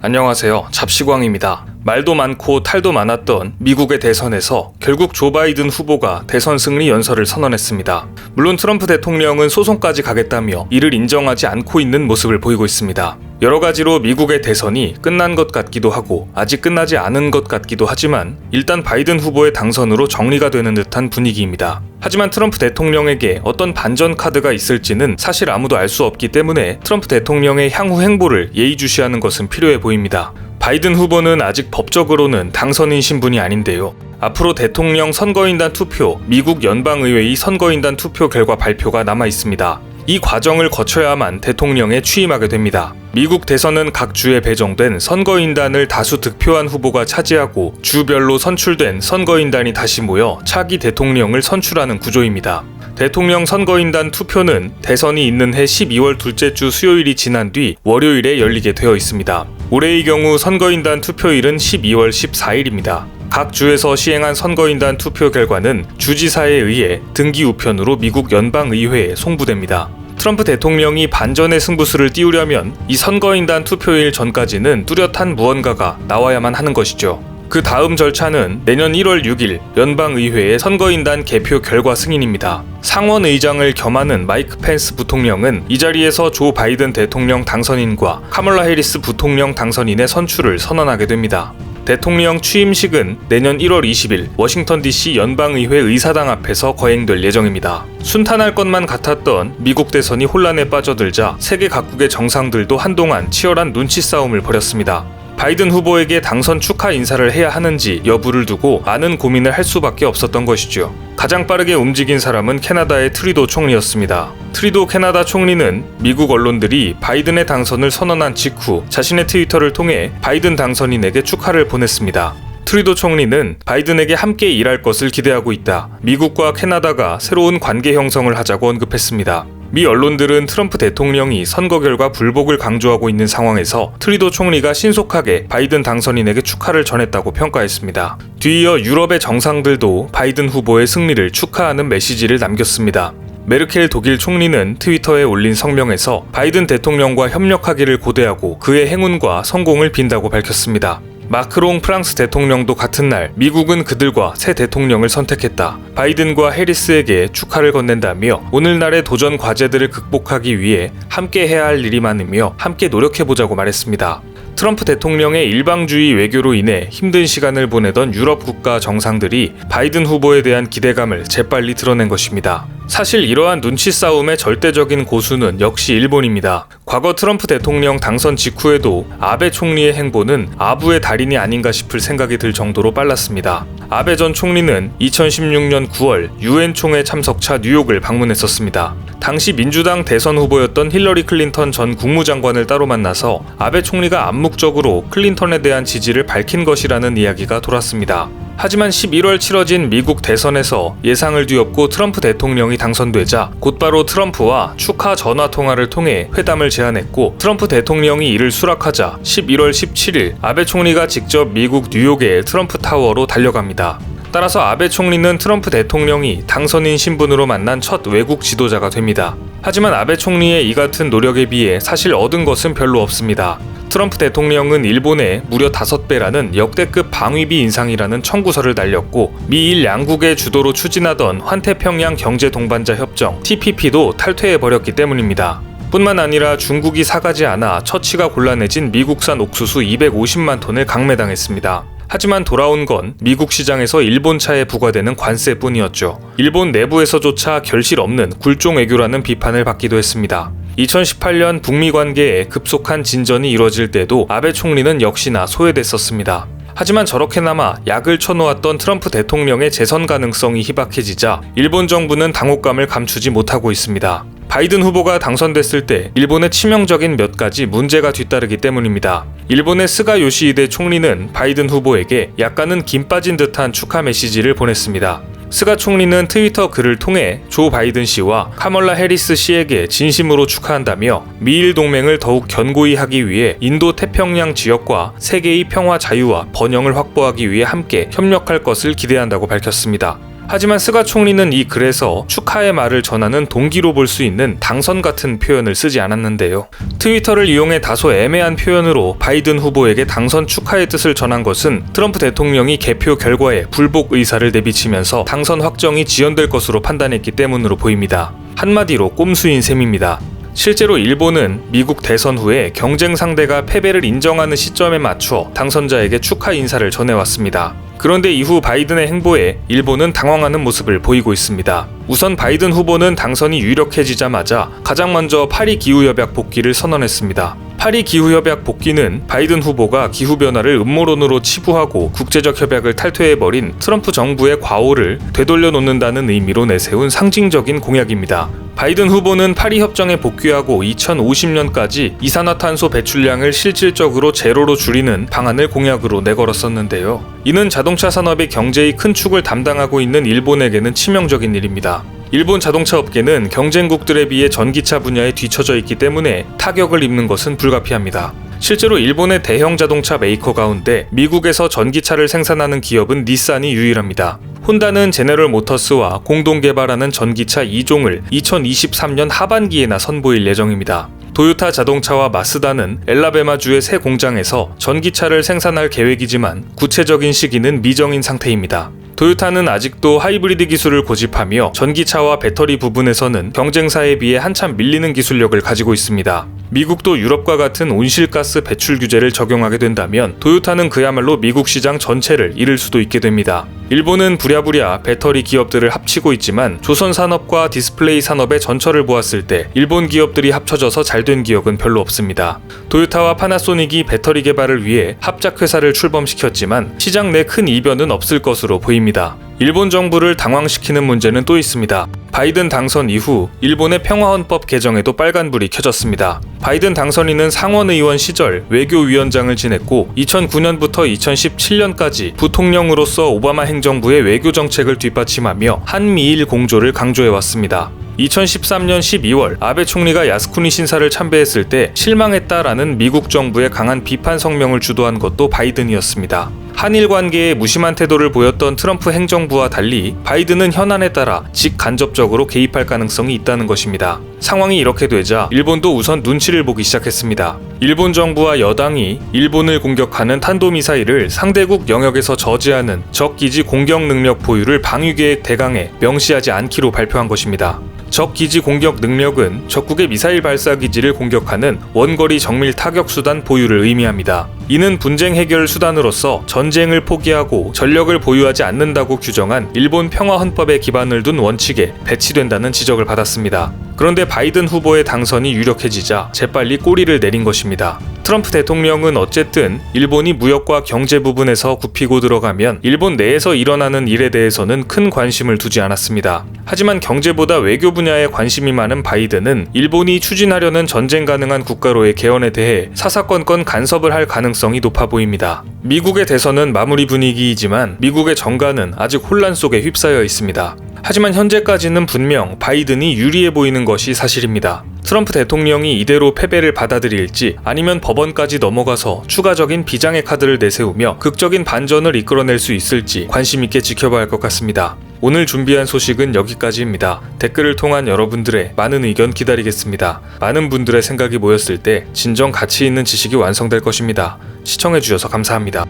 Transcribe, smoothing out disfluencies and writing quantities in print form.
안녕하세요. 잡시광입니다. 말도 많고 탈도 많았던 미국의 대선에서 결국 조 바이든 후보가 대선 승리 연설을 선언했습니다. 물론 트럼프 대통령은 소송까지 가겠다며 이를 인정하지 않고 있는 모습을 보이고 있습니다. 여러 가지로 미국의 대선이 끝난 것 같기도 하고 아직 끝나지 않은 것 같기도 하지만 일단 바이든 후보의 당선으로 정리가 되는 듯한 분위기입니다. 하지만 트럼프 대통령에게 어떤 반전 카드가 있을지는 사실 아무도 알 수 없기 때문에 트럼프 대통령의 향후 행보를 예의주시하는 것은 필요해 보입니다. 바이든 후보는 아직 법적으로는 당선인 신분이 아닌데요. 앞으로 대통령 선거인단 투표, 미국 연방의회의 선거인단 투표 결과 발표가 남아 있습니다. 이 과정을 거쳐야만 대통령에 취임하게 됩니다. 미국 대선은 각 주에 배정된 선거인단을 다수 득표한 후보가 차지하고 주별로 선출된 선거인단이 다시 모여 차기 대통령을 선출하는 구조입니다. 대통령 선거인단 투표는 대선이 있는 해 12월 둘째 주 수요일이 지난 뒤 월요일에 열리게 되어 있습니다. 올해의 경우 선거인단 투표일은 12월 14일입니다. 각 주에서 시행한 선거인단 투표 결과는 주지사에 의해 등기 우편으로 미국 연방의회에 송부됩니다. 트럼프 대통령이 반전의 승부수를 띄우려면 이 선거인단 투표일 전까지는 뚜렷한 무언가가 나와야만 하는 것이죠. 그 다음 절차는 내년 1월 6일 연방의회의 선거인단 개표 결과 승인입니다. 상원의장을 겸하는 마이크 펜스 부통령은 이 자리에서 조 바이든 대통령 당선인과 카멀라 해리스 부통령 당선인의 선출을 선언하게 됩니다. 대통령 취임식은 내년 1월 20일 워싱턴 DC 연방의회 의사당 앞에서 거행될 예정입니다. 순탄할 것만 같았던 미국 대선이 혼란에 빠져들자 세계 각국의 정상들도 한동안 치열한 눈치 싸움을 벌였습니다. 바이든 후보에게 당선 축하 인사를 해야 하는지 여부를 두고 많은 고민을 할 수밖에 없었던 것이죠. 가장 빠르게 움직인 사람은 캐나다의 트리도 총리였습니다. 트리도 캐나다 총리는 미국 언론들이 바이든의 당선을 선언한 직후 자신의 트위터를 통해 바이든 당선인에게 축하를 보냈습니다. 트리도 총리는 바이든에게 함께 일할 것을 기대하고 있다. 미국과 캐나다가 새로운 관계 형성을 하자고 언급했습니다. 미 언론들은 트럼프 대통령이 선거 결과 불복을 강조하고 있는 상황에서 트리도 총리가 신속하게 바이든 당선인에게 축하를 전했다고 평가했습니다. 뒤이어 유럽의 정상들도 바이든 후보의 승리를 축하하는 메시지를 남겼습니다. 메르켈 독일 총리는 트위터에 올린 성명에서 바이든 대통령과 협력하기를 고대하고 그의 행운과 성공을 빈다고 밝혔습니다. 마크롱 프랑스 대통령도 같은 날 미국은 그들과 새 대통령을 선택했다. 바이든과 해리스에게 축하를 건넨다며 오늘날의 도전 과제들을 극복하기 위해 함께 해야 할 일이 많으며 함께 노력해보자고 말했습니다. 트럼프 대통령의 일방주의 외교로 인해 힘든 시간을 보내던 유럽 국가 정상들이 바이든 후보에 대한 기대감을 재빨리 드러낸 것입니다. 사실 이러한 눈치 싸움의 절대적인 고수는 역시 일본입니다. 과거 트럼프 대통령 당선 직후에도 아베 총리의 행보는 아부의 달인이 아닌가 싶을 생각이 들 정도로 빨랐습니다. 아베 전 총리는 2016년 9월 유엔 총회 참석차 뉴욕을 방문했었습니다. 당시 민주당 대선 후보였던 힐러리 클린턴 전 국무장관을 따로 만나서 아베 총리가 암묵적으로 클린턴에 대한 지지를 밝힌 것이라는 이야기가 돌았습니다. 하지만 11월 치러진 미국 대선에서 예상을 뒤엎고 트럼프 대통령이 당선되자 곧바로 트럼프와 축하 전화 통화를 통해 회담을 제안했고 트럼프 대통령이 이를 수락하자 11월 17일 아베 총리가 직접 미국 뉴욕의 트럼프 타워로 달려갑니다. 따라서 아베 총리는 트럼프 대통령이 당선인 신분으로 만난 첫 외국 지도자가 됩니다. 하지만 아베 총리의 이 같은 노력에 비해 사실 얻은 것은 별로 없습니다. 트럼프 대통령은 일본에 무려 5배라는 역대급 방위비 인상이라는 청구서를 날렸고 미일 양국의 주도로 추진하던 환태평양 경제동반자 협정 TPP도 탈퇴해버렸기 때문입니다. 뿐만 아니라 중국이 사가지 않아 처치가 곤란해진 미국산 옥수수 250만 톤을 강매당했습니다. 하지만 돌아온 건 미국 시장에서 일본 차에 부과되는 관세뿐이었죠. 일본 내부에서조차 결실 없는 굴종 외교라는 비판을 받기도 했습니다. 2018년 북미 관계에 급속한 진전이 이뤄질 때도 아베 총리는 역시나 소외됐었습니다. 하지만 저렇게나마 약을 쳐놓았던 트럼프 대통령의 재선 가능성이 희박해지자 일본 정부는 당혹감을 감추지 못하고 있습니다. 바이든 후보가 당선됐을 때 일본의 치명적인 몇 가지 문제가 뒤따르기 때문입니다. 일본의 스가 요시히데 총리는 바이든 후보에게 약간은 김 빠진 듯한 축하 메시지를 보냈습니다. 스가 총리는 트위터 글을 통해 조 바이든 씨와 카멀라 해리스 씨에게 진심으로 축하한다며 미일 동맹을 더욱 견고히 하기 위해 인도 태평양 지역과 세계의 평화 자유와 번영을 확보하기 위해 함께 협력할 것을 기대한다고 밝혔습니다. 하지만 스가 총리는 이 글에서 축하의 말을 전하는 동기로 볼 수 있는 당선 같은 표현을 쓰지 않았는데요. 트위터를 이용해 다소 애매한 표현으로 바이든 후보에게 당선 축하의 뜻을 전한 것은 트럼프 대통령이 개표 결과에 불복 의사를 내비치면서 당선 확정이 지연될 것으로 판단했기 때문으로 보입니다. 한마디로 꼼수인 셈입니다. 실제로 일본은 미국 대선 후에 경쟁 상대가 패배를 인정하는 시점에 맞춰 당선자에게 축하 인사를 전해왔습니다. 그런데 이후 바이든의 행보에 일본은 당황하는 모습을 보이고 있습니다. 우선 바이든 후보는 당선이 유력해지자마자 가장 먼저 파리 기후협약 복귀를 선언했습니다. 파리 기후협약 복귀는 바이든 후보가 기후변화를 음모론으로 치부하고 국제적 협약을 탈퇴해버린 트럼프 정부의 과오를 되돌려 놓는다는 의미로 내세운 상징적인 공약입니다. 바이든 후보는 파리 협정에 복귀하고 2050년까지 이산화탄소 배출량을 실질적으로 제로로 줄이는 방안을 공약으로 내걸었었는데요. 이는 자동차 산업의 경제의 큰 축을 담당하고 있는 일본에게는 치명적인 일입니다. 일본 자동차 업계는 경쟁국들에 비해 전기차 분야에 뒤처져 있기 때문에 타격을 입는 것은 불가피합니다. 실제로 일본의 대형 자동차 메이커 가운데 미국에서 전기차를 생산하는 기업은 닛산이 유일합니다. 혼다는 제너럴 모터스와 공동 개발하는 전기차 2종을 2023년 하반기에나 선보일 예정입니다. 도요타 자동차와 마쓰다는 엘라베마주의 새 공장에서 전기차를 생산할 계획이지만 구체적인 시기는 미정인 상태입니다. 도요타는 아직도 하이브리드 기술을 고집하며 전기차와 배터리 부분에서는 경쟁사에 비해 한참 밀리는 기술력을 가지고 있습니다. 미국도 유럽과 같은 온실가스 배출 규제를 적용하게 된다면 도요타는 그야말로 미국 시장 전체를 잃을 수도 있게 됩니다. 일본은 부랴부랴 배터리 기업들을 합치고 있지만 조선 산업과 디스플레이 산업의 전철을 보았을 때 일본 기업들이 합쳐져서 잘된 기억은 별로 없습니다. 도요타와 파나소닉이 배터리 개발을 위해 합작회사를 출범시켰지만 시장 내 큰 이변은 없을 것으로 보입니다. 일본 정부를 당황시키는 문제는 또 있습니다. 바이든 당선 이후 일본의 평화헌법 개정에도 빨간불이 켜졌습니다. 바이든 당선인은 상원의원 시절 외교위원장을 지냈고 2009년부터 2017년까지 부통령으로서 오바마 행정부의 외교정책을 뒷받침하며 한미일 공조를 강조해왔습니다. 2013년 12월 아베 총리가 야스쿠니 신사를 참배했을 때 실망했다라는 미국 정부의 강한 비판 성명을 주도한 것도 바이든이었습니다. 한일 관계에 무심한 태도를 보였던 트럼프 행정부와 달리 바이든은 현안에 따라 직간접적으로 개입할 가능성이 있다는 것입니다. 상황이 이렇게 되자 일본도 우선 눈치를 보기 시작했습니다. 일본 정부와 여당이 일본을 공격하는 탄도미사일을 상대국 영역에서 저지하는 적기지 공격 능력 보유를 방위계획 대강에 명시하지 않기로 발표한 것입니다. 적기지 공격 능력은 적국의 미사일 발사 기지를 공격하는 원거리 정밀 타격 수단 보유를 의미합니다. 이는 분쟁 해결 수단으로서 전쟁을 포기하고 전력을 보유하지 않는다고 규정한 일본 평화헌법에 기반을 둔 원칙에 배치된다는 지적을 받았습니다. 그런데 바이든 후보의 당선이 유력해지자 재빨리 꼬리를 내린 것입니다. 트럼프 대통령은 어쨌든 일본이 무역과 경제 부분에서 굽히고 들어가면 일본 내에서 일어나는 일에 대해서는 큰 관심을 두지 않았습니다. 하지만 경제보다 외교 분야에 관심이 많은 바이든은 일본이 추진하려는 전쟁 가능한 국가로의 개헌에 대해 사사건건 간섭을 할 가능성이 높아 보입니다. 미국의 대선은 마무리 분위기이지만 미국의 정가는 아직 혼란 속에 휩싸여 있습니다. 하지만 현재까지는 분명 바이든이 유리해 보이는 것이 사실입니다. 트럼프 대통령이 이대로 패배를 받아들일지 아니면 법원까지 넘어가서 추가적인 비장의 카드를 내세우며 극적인 반전을 이끌어낼 수 있을지 관심 있게 지켜봐야 할 것 같습니다. 오늘 준비한 소식은 여기까지입니다. 댓글을 통한 여러분들의 많은 의견 기다리겠습니다. 많은 분들의 생각이 모였을 때 진정 가치 있는 지식이 완성될 것입니다. 시청해주셔서 감사합니다.